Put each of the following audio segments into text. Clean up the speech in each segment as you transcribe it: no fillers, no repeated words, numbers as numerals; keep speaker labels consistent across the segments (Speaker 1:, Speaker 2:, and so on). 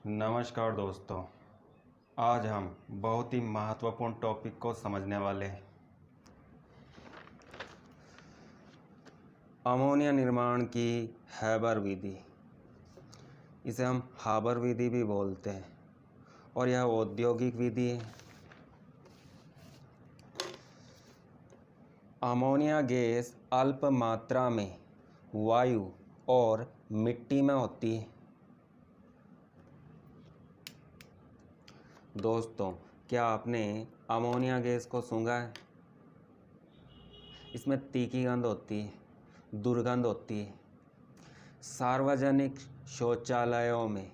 Speaker 1: नमस्कार दोस्तों। आज हम बहुत ही महत्वपूर्ण टॉपिक को समझने वाले हैं। अमोनिया निर्माण की हैबर विधि, इसे हम हाबर विधि भी बोलते हैं और यह औद्योगिक विधि है। अमोनिया गैस अल्प मात्रा में वायु और मिट्टी में होती है। दोस्तों, क्या आपने अमोनिया गैस को सूंघा है? इसमें तीखी गंध होती है, दुर्गंध होती है। सार्वजनिक शौचालयों में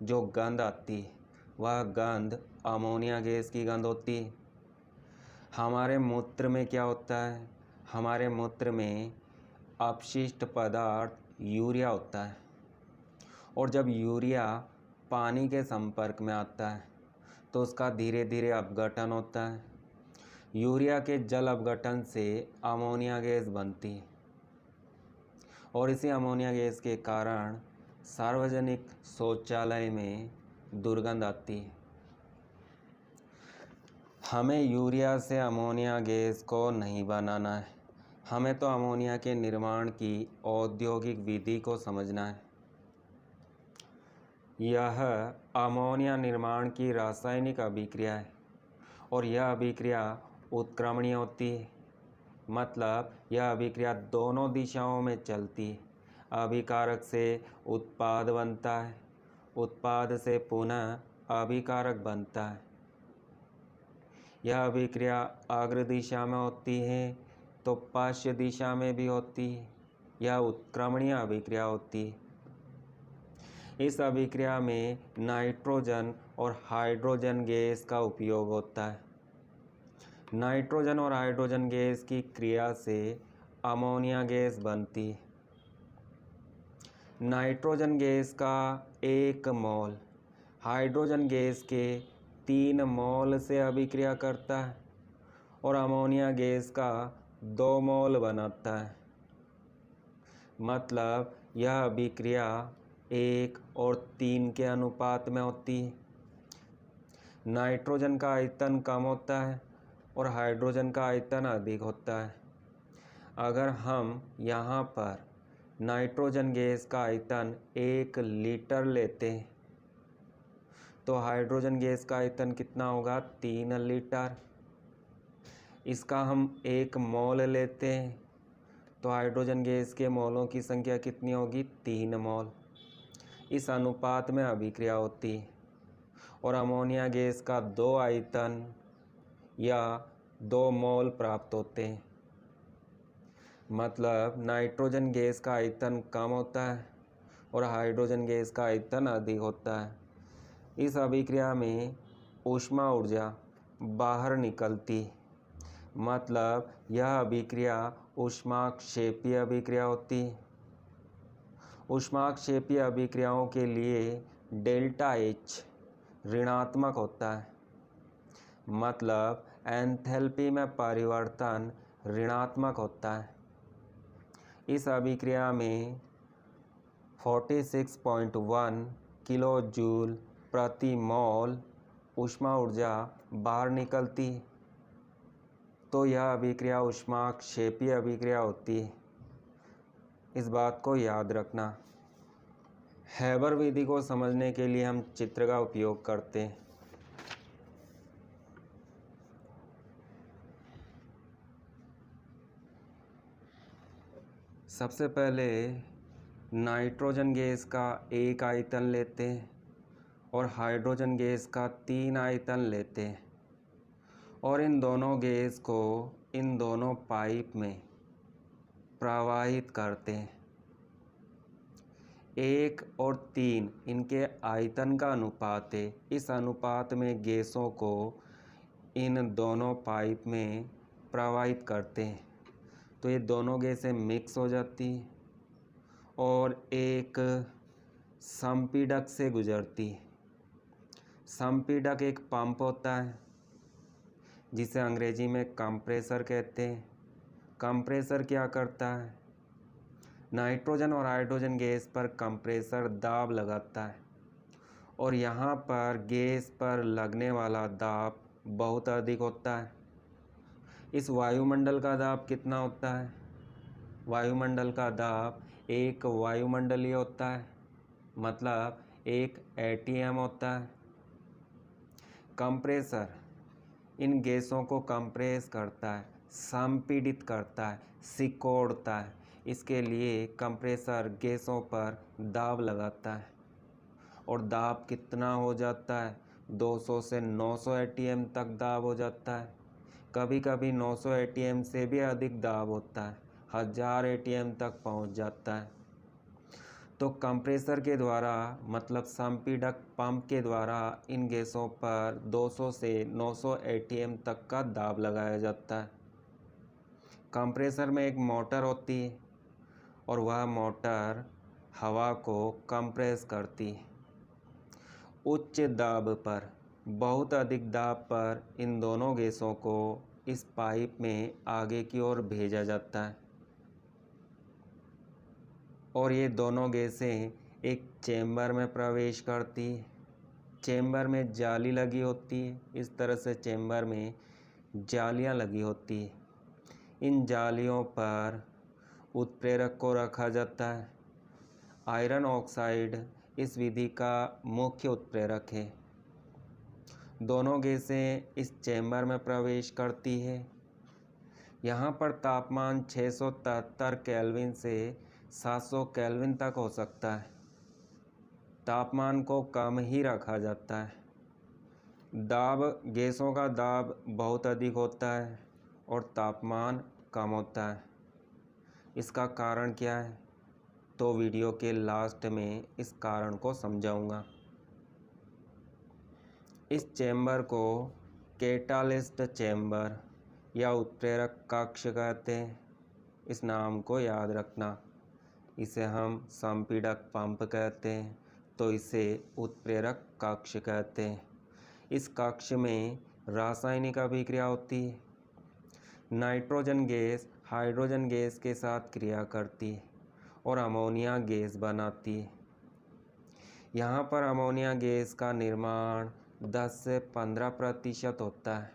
Speaker 1: जो गंध आती है वह गंध अमोनिया गैस की गंध होती है। हमारे मूत्र में क्या होता है? हमारे मूत्र में अपशिष्ट पदार्थ यूरिया होता है और जब यूरिया पानी के संपर्क में आता है तो उसका धीरे धीरे अपघटन होता है। यूरिया के जल अपघटन से अमोनिया गैस बनती है और इसी अमोनिया गैस के कारण सार्वजनिक शौचालय में दुर्गंध आती है। हमें यूरिया से अमोनिया गैस को नहीं बनाना है, हमें तो अमोनिया के निर्माण की औद्योगिक विधि को समझना है। यह अमोनिया निर्माण की रासायनिक अभिक्रिया है और यह अभिक्रिया उत्क्रमणीय होती है, मतलब यह अभिक्रिया दोनों दिशाओं में चलती है। अभिकारक से उत्पाद बनता है, उत्पाद से पुनः अभिकारक बनता है। यह अभिक्रिया अग्र दिशा में होती है तो पार्श्व दिशा में भी होती है। यह उत्क्रमणीय अभिक्रिया होती है। इस अभिक्रिया में नाइट्रोजन और हाइड्रोजन गैस का उपयोग होता है। नाइट्रोजन और हाइड्रोजन गैस की क्रिया से अमोनिया गैस बनती है। नाइट्रोजन गैस का 1 मोल हाइड्रोजन गैस के 3 मोल से अभिक्रिया करता है और अमोनिया गैस का 2 मोल बनाता है। मतलब यह अभिक्रिया 1 और 3 के अनुपात में होती है। नाइट्रोजन का आयतन कम होता है और हाइड्रोजन का आयतन अधिक होता है। अगर हम यहाँ पर नाइट्रोजन गैस का आयतन 1 लीटर लेते हैं तो हाइड्रोजन गैस का आयतन कितना होगा? 3 लीटर। इसका हम 1 मोल लेते हैं तो हाइड्रोजन गैस के मोलों की संख्या कितनी होगी? 3 मोल। इस अनुपात में अभिक्रिया होती है और अमोनिया गैस का 2 आयतन या 2 मोल प्राप्त होते हैं। मतलब नाइट्रोजन गैस का आयतन कम होता है और हाइड्रोजन गैस का आयतन अधिक होता है। इस अभिक्रिया में ऊष्मा ऊर्जा बाहर निकलती है। मतलब यह अभिक्रिया ऊष्माक्षेपीय अभिक्रिया होती है। ऊष्माक्षेपीय अभिक्रियाओं के लिए डेल्टा H ऋणात्मक होता है। मतलब एंथैल्पी में परिवर्तन ऋणात्मक होता है। इस अभिक्रिया में 46.1 किलो जूल प्रति मोल ऊष्मा ऊर्जा बाहर निकलती है तो यह अभिक्रिया ऊष्माक्षेपीय अभिक्रिया होती है। इस बात को याद रखना। हैबर विधि को समझने के लिए हम चित्र का उपयोग करते हैं। सबसे पहले नाइट्रोजन गैस का 1 आयतन लेते हैं और हाइड्रोजन गैस का 3 आयतन लेते हैं और इन दोनों गैस को इन दोनों पाइप में प्रवाहित करते हैं। 1 और 3 इनके आयतन का अनुपात है। इस अनुपात में गैसों को इन दोनों पाइप में प्रवाहित करते हैं तो ये दोनों गैसें मिक्स हो जाती हैं और एक संपीड़क से गुजरती है। संपीड़क एक पंप होता है जिसे अंग्रेजी में कंप्रेसर कहते हैं। कंप्रेसर क्या करता है? नाइट्रोजन और हाइड्रोजन गैस पर कंप्रेसर दाब लगाता है और यहाँ पर गैस पर लगने वाला दाब बहुत अधिक होता है। इस वायुमंडल का दाब कितना होता है? वायुमंडल का दाब एक वायुमंडलीय होता है, मतलब एक एटीएम होता है। कंप्रेसर इन गैसों को कंप्रेस करता है, संपीड़ित करता है, सिकोड़ता है। इसके लिए कंप्रेसर गैसों पर दाब लगाता है और दाब कितना हो जाता है? 200 से 900 एटीएम तक दाब हो जाता है। कभी कभी 900 एटीएम से भी अधिक दाब होता है, 1000 एटीएम तक पहुंच जाता है। तो कंप्रेसर के द्वारा मतलब संपीड़क पंप के द्वारा इन गैसों पर 200 से 900 एटीएम तक का दाब लगाया जाता है। कंप्रेसर में एक मोटर होती है और वह मोटर हवा को कंप्रेस करती है। उच्च दाब पर, बहुत अधिक दाब पर इन दोनों गैसों को इस पाइप में आगे की ओर भेजा जाता है और ये दोनों गैसें एक चेम्बर में प्रवेश करती है। चेम्बर में जाली लगी होती है। इस तरह से चेम्बर में जालियां लगी होती है। इन जालियों पर उत्प्रेरक को रखा जाता है। आयरन ऑक्साइड इस विधि का मुख्य उत्प्रेरक है। दोनों गैसें इस चेम्बर में प्रवेश करती है। यहाँ पर तापमान 673 केल्विन से 700 केल्विन तक हो सकता है। तापमान को कम ही रखा जाता है। दाब, गैसों का दाब बहुत अधिक होता है और तापमान कम होता है। इसका कारण क्या है? तो वीडियो के लास्ट में इस कारण को समझाऊंगा। इस चेम्बर को कैटालिस्ट चेम्बर या उत्प्रेरक कक्ष कहते हैं। इस नाम को याद रखना। इसे हम संपीड़क पंप कहते हैं, तो इसे उत्प्रेरक कक्ष कहते हैं। इस कक्ष में रासायनिक अभिक्रिया होती है। नाइट्रोजन गैस हाइड्रोजन गैस के साथ क्रिया करती है और अमोनिया गैस बनाती है। यहाँ पर अमोनिया गैस का निर्माण 10 से 15% होता है,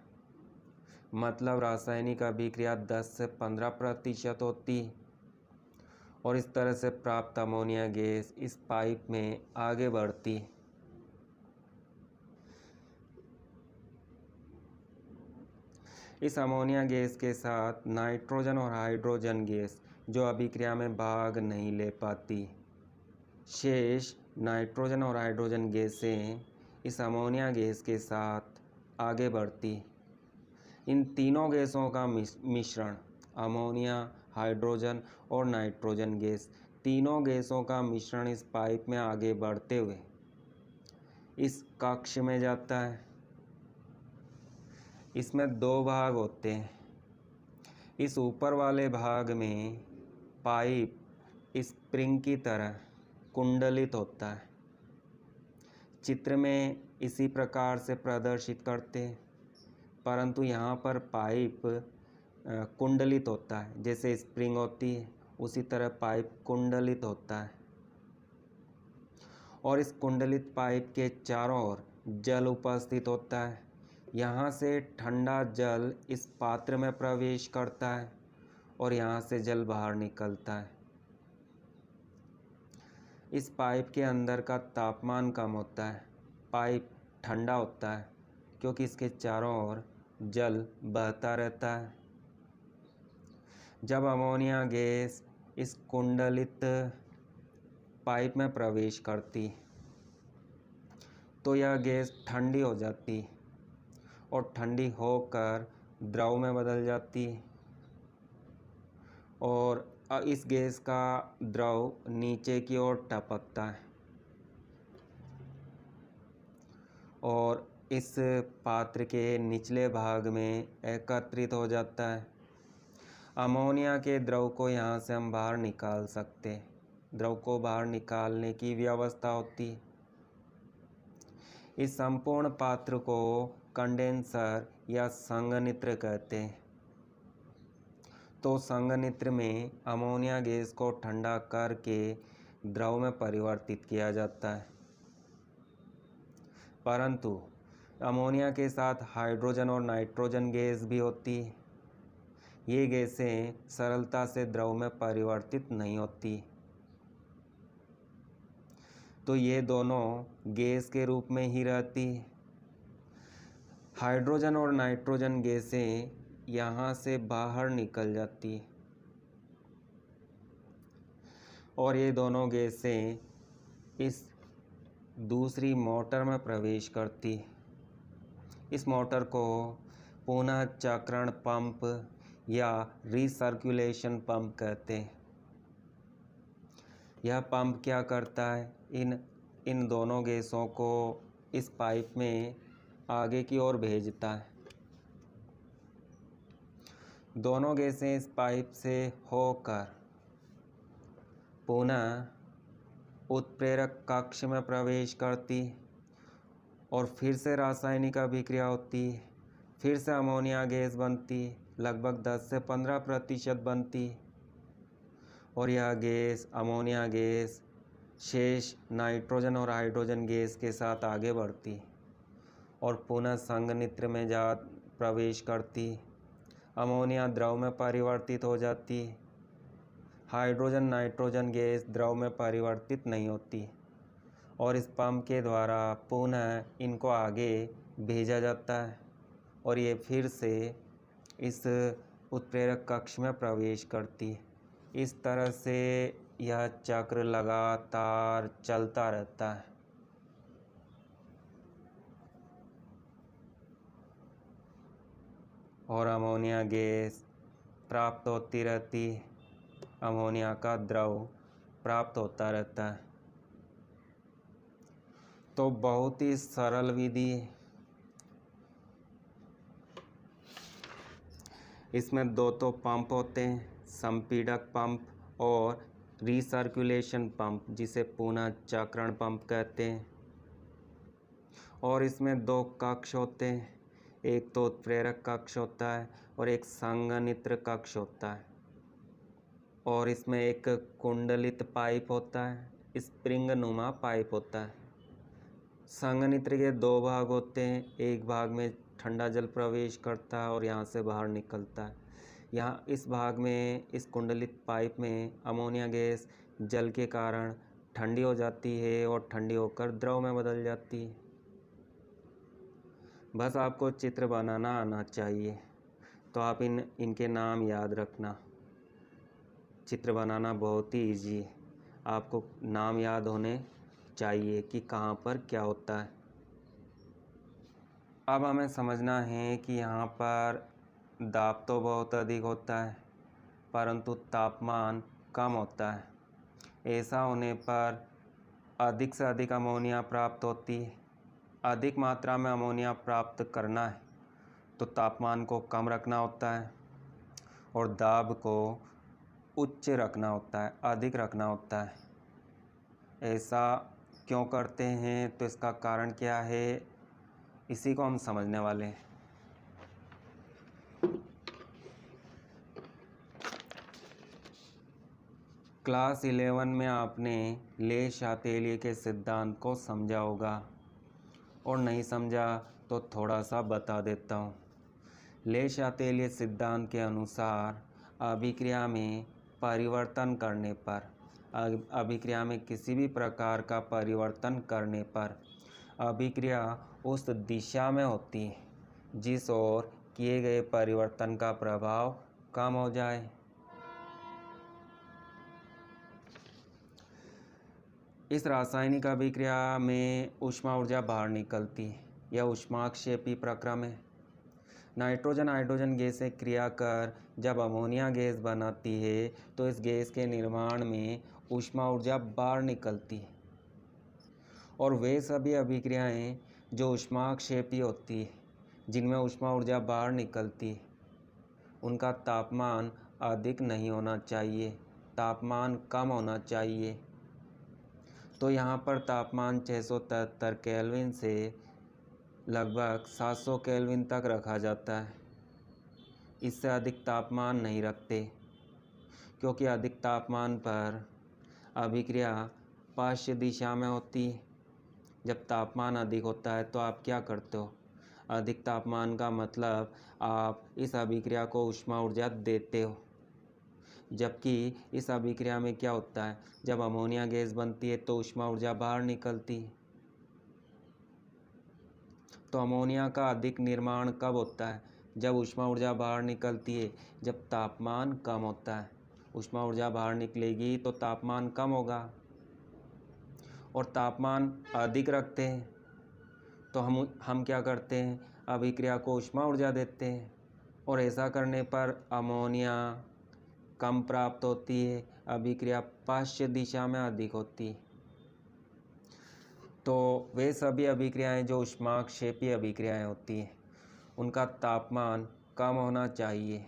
Speaker 1: मतलब रासायनिक अभिक्रिया 10 से 15% होती है और इस तरह से प्राप्त अमोनिया गैस इस पाइप में आगे बढ़ती है। इस अमोनिया गैस के साथ नाइट्रोजन और हाइड्रोजन गैस जो अभिक्रिया में भाग नहीं ले पाती, शेष नाइट्रोजन और हाइड्रोजन गैसें इस अमोनिया गैस के साथ आगे बढ़ती। इन तीनों गैसों का मिश्रण, अमोनिया, हाइड्रोजन और नाइट्रोजन गैस, तीनों गैसों का मिश्रण इस पाइप में आगे बढ़ते हुए इस कक्ष में जाता है। इसमें दो भाग होते हैं। इस ऊपर वाले भाग में पाइप स्प्रिंग की तरह कुंडलित होता है। चित्र में इसी प्रकार से प्रदर्शित करते हैं, परंतु यहाँ पर पाइप कुंडलित होता है। जैसे स्प्रिंग होती है उसी तरह पाइप कुंडलित होता है और इस कुंडलित पाइप के चारों ओर जल उपस्थित होता है। यहाँ से ठंडा जल इस पात्र में प्रवेश करता है और यहाँ से जल बाहर निकलता है। इस पाइप के अंदर का तापमान कम होता है, पाइप ठंडा होता है क्योंकि इसके चारों ओर जल बहता रहता है। जब अमोनिया गैस इस कुंडलित पाइप में प्रवेश करती तो यह गैस ठंडी हो जाती और ठंडी होकर द्रव में बदल जाती और इस गैस का द्रव नीचे की ओर टपकता है और इस पात्र के निचले भाग में एकत्रित हो जाता है। अमोनिया के द्रव को यहाँ से हम बाहर निकाल सकते हैं। द्रव को बाहर निकालने की व्यवस्था होती है। इस संपूर्ण पात्र को कंडेंसर या संघनित्र कहते हैं। तो संघनित्र में अमोनिया गैस को ठंडा करके द्रव में परिवर्तित किया जाता है। परंतु अमोनिया के साथ हाइड्रोजन और नाइट्रोजन गैस भी होती है। ये गैसें सरलता से द्रव में परिवर्तित नहीं होती, तो ये दोनों गैस के रूप में ही रहती है। हाइड्रोजन और नाइट्रोजन गैसें यहाँ से बाहर निकल जाती है और ये दोनों गैसें इस दूसरी मोटर में प्रवेश करती है। इस मोटर को पुनः चक्रण पंप या रिसर्कुलेशन पंप कहते हैं। यह पंप क्या करता है, इन दोनों गैसों को इस पाइप में आगे की ओर भेजता है। दोनों गैसें इस पाइप से होकर पुनः उत्प्रेरक कक्ष में प्रवेश करती और फिर से रासायनिक अभिक्रिया होती है। फिर से अमोनिया गैस बनती, लगभग 10 से 15% बनती और यह गैस अमोनिया गैस शेष नाइट्रोजन और हाइड्रोजन गैस के साथ आगे बढ़ती और पुनः संघनित्र में जा प्रवेश करती। अमोनिया द्रव में परिवर्तित हो जाती। हाइड्रोजन नाइट्रोजन गैस द्रव में परिवर्तित नहीं होती और इस पंप के द्वारा पुनः इनको आगे भेजा जाता है और ये फिर से इस उत्प्रेरक कक्ष में प्रवेश करती है। इस तरह से यह चक्र लगातार चलता रहता है। और अमोनिया गैस प्राप्त होती रहती है, अमोनिया का द्रव प्राप्त होता रहता है। तो बहुत ही सरल विधि है। इसमें दो तो पंप होते हैं, संपीड़क पंप और रिसर्कुलेशन पंप, जिसे पुनः चक्रण पंप कहते हैं। और इसमें दो कक्ष होते हैं, एक तो उत्प्रेरक कक्ष होता है और एक संघनित्र कक्ष होता है। और इसमें एक कुंडलित पाइप होता है, स्प्रिंग नुमा पाइप होता है। संघनित्र के दो भाग होते हैं, एक भाग में ठंडा जल प्रवेश करता है और यहाँ से बाहर निकलता है। यहाँ इस भाग में, इस कुंडलित पाइप में अमोनिया गैस जल के कारण ठंडी हो जाती है और ठंडी होकर द्रव में बदल जाती है। बस आपको चित्र बनाना आना चाहिए, तो आप इनके नाम याद रखना। चित्र बनाना बहुत ही इजी है, आपको नाम याद होने चाहिए कि कहाँ पर क्या होता है। अब हमें समझना है कि यहाँ पर दाब तो बहुत अधिक होता है परंतु तापमान कम होता है। ऐसा होने पर अधिक से अधिक अमोनिया प्राप्त होती है। अधिक मात्रा में अमोनिया प्राप्त करना है तो तापमान को कम रखना होता है और दाब को उच्च रखना होता है, अधिक रखना होता है। ऐसा क्यों करते हैं, तो इसका कारण क्या है, इसी को हम समझने वाले हैं। क्लास 11 में आपने ले-शातेलिए के सिद्धांत को समझा होगा और नहीं समझा तो थोड़ा सा बता देता हूँ। ले-शातेलिए सिद्धांत के अनुसार अभिक्रिया में परिवर्तन करने पर, अभिक्रिया में किसी भी प्रकार का परिवर्तन करने पर अभिक्रिया उस दिशा में होती है जिस ओर किए गए परिवर्तन का प्रभाव कम हो जाए। इस रासायनिक अभिक्रिया में ऊष्मा ऊर्जा बाहर निकलती है। यह ऊष्माक्षेपी प्रक्रम है। नाइट्रोजन हाइड्रोजन गैस से क्रिया कर जब अमोनिया गैस बनाती है तो इस गैस के निर्माण में ऊष्मा ऊर्जा बाहर निकलती है। और वे सभी अभिक्रियाएं जो ऊष्माक्षेपी होती है, जिनमें ऊष्मा ऊर्जा बाहर निकलती है, उनका तापमान अधिक नहीं होना चाहिए, तापमान कम होना चाहिए। तो यहाँ पर तापमान 673 केल्विन से लगभग 700 केल्विन तक रखा जाता है। इससे अधिक तापमान नहीं रखते, क्योंकि अधिक तापमान पर अभिक्रिया पार्श्व दिशा में होती है जब तापमान अधिक होता है तो आप क्या करते हो? अधिक तापमान का मतलब आप इस अभिक्रिया को ऊष्मा ऊर्जा देते हो। जबकि इस अभिक्रिया में क्या होता है, जब अमोनिया गैस बनती है तो ऊष्मा ऊर्जा बाहर निकलती है। तो अमोनिया का अधिक निर्माण कब होता है? जब ऊष्मा ऊर्जा बाहर निकलती है, जब तापमान कम होता है। ऊष्मा ऊर्जा बाहर निकलेगी तो तापमान कम होगा, और तापमान अधिक रखते हैं तो हम क्या करते हैं, अभिक्रिया को ऊष्मा ऊर्जा देते हैं, और ऐसा करने पर अमोनिया कम प्राप्त होती है, अभिक्रिया पाश्चात्य दिशा में अधिक होती है। तो वे सभी अभिक्रियाएं जो ऊष्माक्षेपी अभिक्रियाएं होती हैं, उनका तापमान कम होना चाहिए।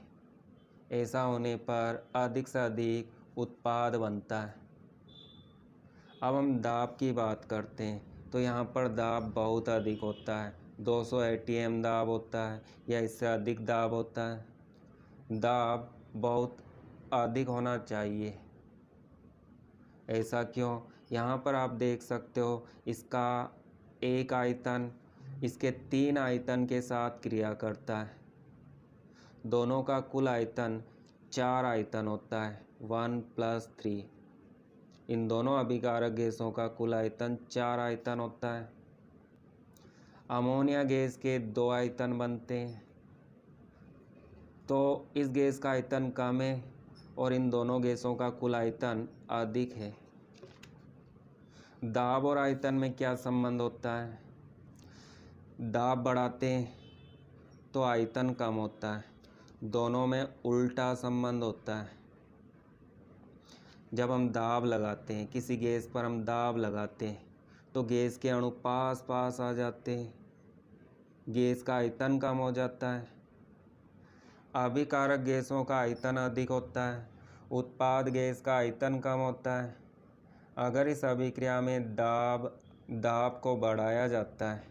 Speaker 1: ऐसा होने पर अधिक से अधिक उत्पाद बनता है। अब हम दाब की बात करते हैं, तो यहाँ पर दाब बहुत अधिक होता है, 200 atm दाब होता है या इससे अधिक दाब होता है। दाब बहुत अधिक होना चाहिए। ऐसा क्यों? यहाँ पर आप देख सकते हो, इसका एक आयतन इसके 3 आयतन के साथ क्रिया करता है। दोनों का कुल आयतन 4 आयतन होता है, 1 + 3। इन दोनों अभिकारक गैसों का कुल आयतन 4 आयतन होता है। अमोनिया गैस के 2 आयतन बनते हैं, तो इस गैस का आयतन कम है और इन दोनों गैसों का कुल आयतन अधिक है। दाब और आयतन में क्या संबंध होता है? दाब बढ़ाते हैं तो आयतन कम होता है, दोनों में उल्टा संबंध होता है। जब हम दाब लगाते हैं, किसी गैस पर हम दाब लगाते हैं तो गैस के अणु पास पास आ जाते हैं, गैस का आयतन कम हो जाता है। अभिकारक गैसों का आयतन अधिक होता है, उत्पाद गैस का आयतन कम होता है। अगर इस अभिक्रिया में दाब को बढ़ाया जाता है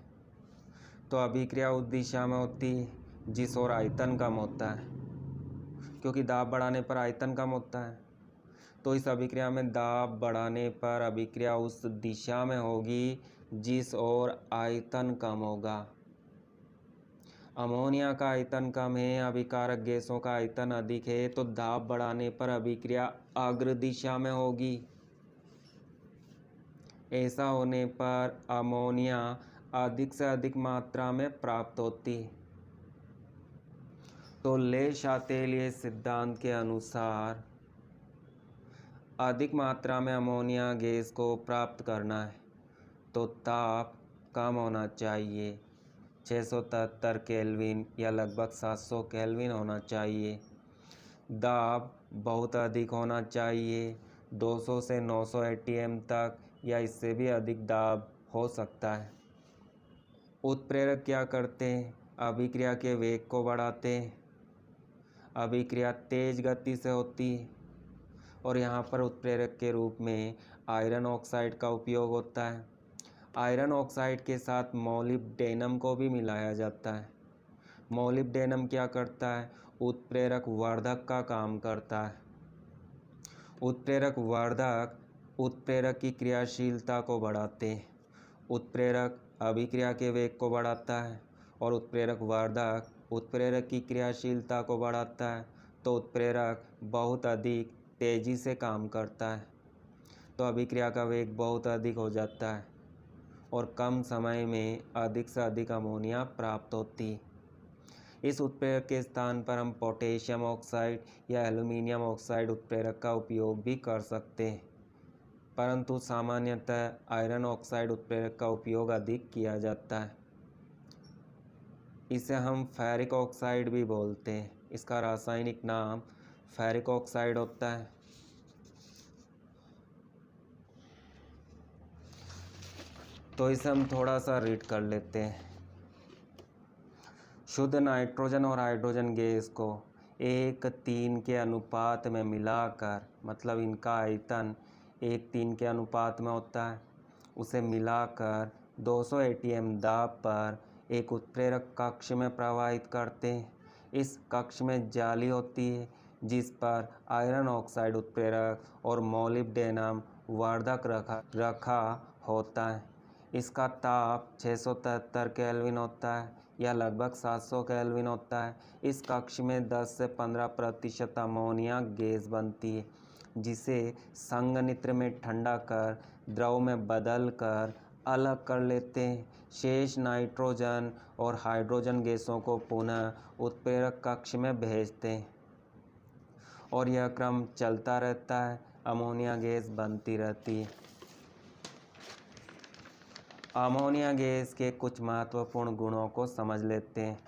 Speaker 1: तो अभिक्रिया उस दिशा में होती है जिस ओर आयतन कम होता है, क्योंकि दाब बढ़ाने पर आयतन कम होता है। तो इस अभिक्रिया में दाब बढ़ाने पर अभिक्रिया उस दिशा में होगी जिस ओर आयतन कम होगा। अमोनिया का आयतन कम है, अभिकारक गैसों का आयतन अधिक है, तो दाब बढ़ाने पर अभिक्रिया अग्र दिशा में होगी। ऐसा होने पर अमोनिया अधिक से अधिक मात्रा में प्राप्त होती है। तो ले शातेलियर सिद्धांत के अनुसार अधिक मात्रा में अमोनिया गैस को प्राप्त करना है तो ताप कम होना चाहिए, 673 केल्विन या लगभग 700 केल्विन होना चाहिए। दाब बहुत अधिक होना चाहिए, 200 से 900 atm तक या इससे भी अधिक दाब हो सकता है। उत्प्रेरक क्या करते हैं? अभिक्रिया के वेग को बढ़ाते हैं। अभिक्रिया तेज गति से होती है और यहाँ पर उत्प्रेरक के रूप में आयरन ऑक्साइड का उपयोग होता है। आयरन ऑक्साइड के साथ मोलिब्डेनम को भी मिलाया जाता है। मोलिब्डेनम क्या करता है? उत्प्रेरक वर्धक का काम करता है। उत्प्रेरक वर्धक उत्प्रेरक की क्रियाशीलता को बढ़ाते हैं। उत्प्रेरक अभिक्रिया के वेग को बढ़ाता है और उत्प्रेरक वर्धक उत्प्रेरक की क्रियाशीलता को बढ़ाता है, तो उत्प्रेरक बहुत अधिक तेज़ी से काम करता है, तो अभिक्रिया का वेग बहुत अधिक हो जाता है और कम समय में अधिक से अधिक अमोनिया प्राप्त होती है। इस उत्प्रेरक के स्थान पर हम पोटेशियम ऑक्साइड या एल्युमिनियम ऑक्साइड उत्प्रेरक का उपयोग भी कर सकते हैं, परंतु सामान्यतः आयरन ऑक्साइड उत्प्रेरक का उपयोग अधिक किया जाता है। इसे हम फेरिक ऑक्साइड भी बोलते हैं। इसका रासायनिक नाम फेरिक ऑक्साइड होता है। तो इसे हम थोड़ा सा रीड कर लेते हैं। शुद्ध नाइट्रोजन और हाइड्रोजन गैस को 1:3 के अनुपात में मिलाकर, मतलब इनका आयतन 1:3 के अनुपात में होता है, उसे मिलाकर 200 atm दाब पर एक उत्प्रेरक कक्ष में प्रवाहित करते हैं। इस कक्ष में जाली होती है जिस पर आयरन ऑक्साइड उत्प्रेरक और मोलिब्डेनम वर्धक रखा होता है। इसका ताप 673 केल्विन होता है या लगभग 700 केल्विन होता है। इस कक्ष में 10 से 15% अमोनिया गैस बनती है, जिसे संघनित्र में ठंडा कर द्रव में बदल कर अलग कर लेते हैं। शेष नाइट्रोजन और हाइड्रोजन गैसों को पुनः उत्प्रेरक कक्ष में भेजते हैं और यह क्रम चलता रहता है। अमोनिया गैस बनती रहती है। अमोनिया गैस के कुछ महत्वपूर्ण गुणों को समझ लेते हैं।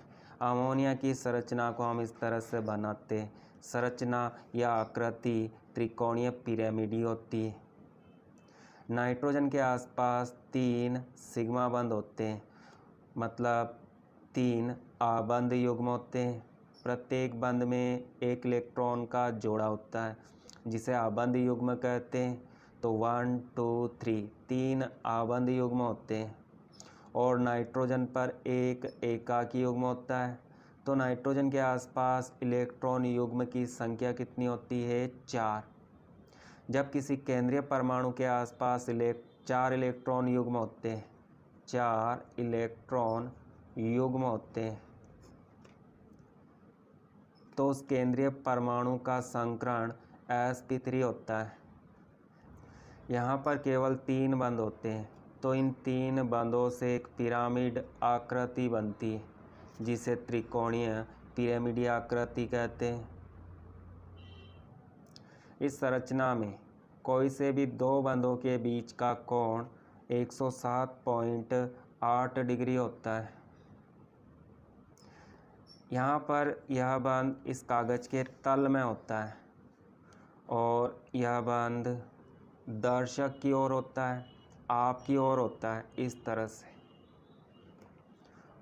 Speaker 1: अमोनिया की संरचना को हम इस तरह से बनाते हैं। संरचना या आकृति त्रिकोणीय पिरामिडी होती है। नाइट्रोजन के आसपास 3 सिग्मा बंध होते हैं, मतलब 3 आबंध युग्म होते हैं। प्रत्येक बंध में एक इलेक्ट्रॉन का जोड़ा होता है, जिसे आबंध युग्म कहते हैं। तो 1 2 3 3 आबंध युग्म होते हैं और नाइट्रोजन पर एक एकाकी युग्म होता है। तो नाइट्रोजन के आसपास इलेक्ट्रॉन युग्म की संख्या कितनी होती है? 4। जब किसी केंद्रीय परमाणु के आसपास 4 इलेक्ट्रॉन युग्म होते हैं, 4 इलेक्ट्रॉन युग्म होते हैं, तो उस केंद्रीय परमाणु का संकरण sp3 होता है। यहाँ पर केवल 3 बंध होते हैं, तो इन 3 बंधों से एक पिरामिड आकृति बनती है, जिसे त्रिकोणीय पिरामिडी आकृति कहते हैं। इस संरचना में कोई से भी 2 बंधों के बीच का कोण 107.8 डिग्री होता है। यहाँ पर यह बंध इस कागज के तल में होता है और यह बंध दर्शक की ओर होता है, आपकी ओर होता है, इस तरह से।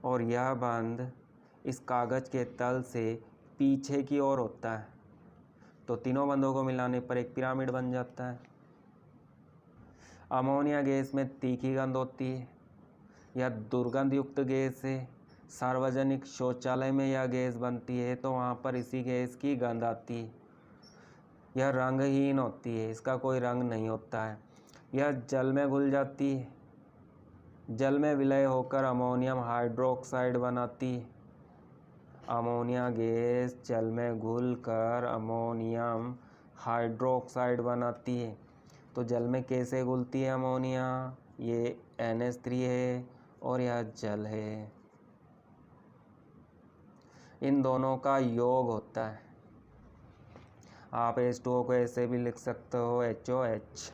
Speaker 1: और यह बंध इस कागज के तल से पीछे की ओर होता है। तो तीनों बंधों को मिलाने पर एक पिरामिड बन जाता है। अमोनिया गैस में तीखी गंध होती है। यह दुर्गंध युक्त गैस है। सार्वजनिक शौचालय में यह गैस बनती है तो वहाँ पर इसी गैस की गंध आती है। यह रंगहीन होती है, इसका कोई रंग नहीं होता है। यह जल में घुल जाती है। जल में विलय होकर अमोनियम हाइड्रोक्साइड बनाती है। अमोनिया गैस जल में घुलकर अमोनियम हाइड्रोक्साइड बनाती है। तो जल में कैसे घुलती है अमोनिया? ये NH3 है और यह जल है। इन दोनों का योग होता है। आप H2O को ऐसे भी लिख सकते हो, HOH।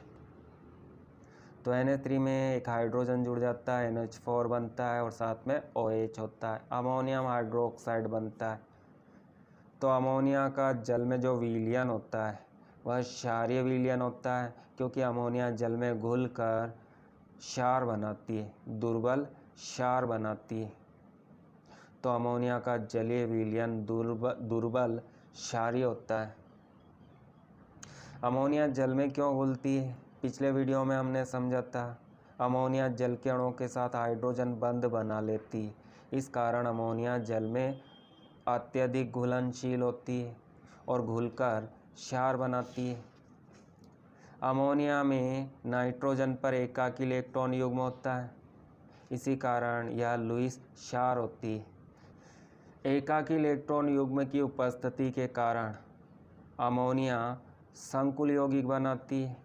Speaker 1: तो NH3 में एक हाइड्रोजन जुड़ जाता है, NH4 बनता है और साथ में OH होता है। अमोनियम हाइड्रोक्साइड बनता है। तो अमोनिया का जल में जो विलयन होता है वह क्षारीय विलयन होता है, क्योंकि अमोनिया जल में घुलकर क्षार बनाती है, दुर्बल क्षार बनाती है। तो अमोनिया का जलीय विलयन दुर्बल क्षारीय होता है। अमोनिया जल में क्यों घुलती है? पिछले वीडियो में हमने समझा था। अमोनिया जल के अणुओं के साथ हाइड्रोजन बंध बना लेती है। इस कारण अमोनिया जल में अत्यधिक घुलनशील होती है और घुलकर क्षार बनाती है। अमोनिया में नाइट्रोजन पर एकाकी इलेक्ट्रॉन युग्म होता है, इसी कारण यह लुईस क्षार होती है। एकाकी इलेक्ट्रॉन युग्म की उपस्थिति के कारण अमोनिया संकुल यौगिक बनाती है।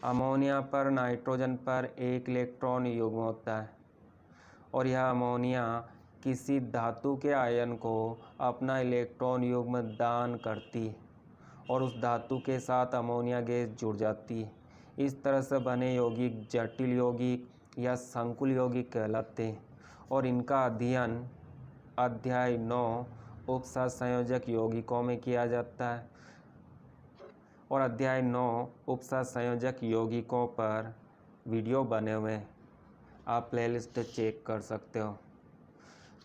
Speaker 1: अमोनिया पर नाइट्रोजन पर एक इलेक्ट्रॉन युग्म होता है और यह अमोनिया किसी धातु के आयन को अपना इलेक्ट्रॉन युग्म दान करती है और उस धातु के साथ अमोनिया गैस जुड़ जाती है। इस तरह से बने यौगिक जटिल यौगिक या संकुल यौगिक कहलाते हैं और इनका अध्ययन अध्याय 9 उपसंयोजक यौगिकों में किया जाता है। और अध्याय 9 उपसंयोजक यौगिकों पर वीडियो बने हुए हैं, आप प्लेलिस्ट चेक कर सकते हो।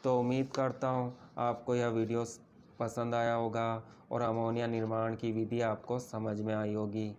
Speaker 1: तो उम्मीद करता हूँ आपको यह वीडियो पसंद आया होगा और अमोनिया निर्माण की विधि आपको समझ में आई होगी।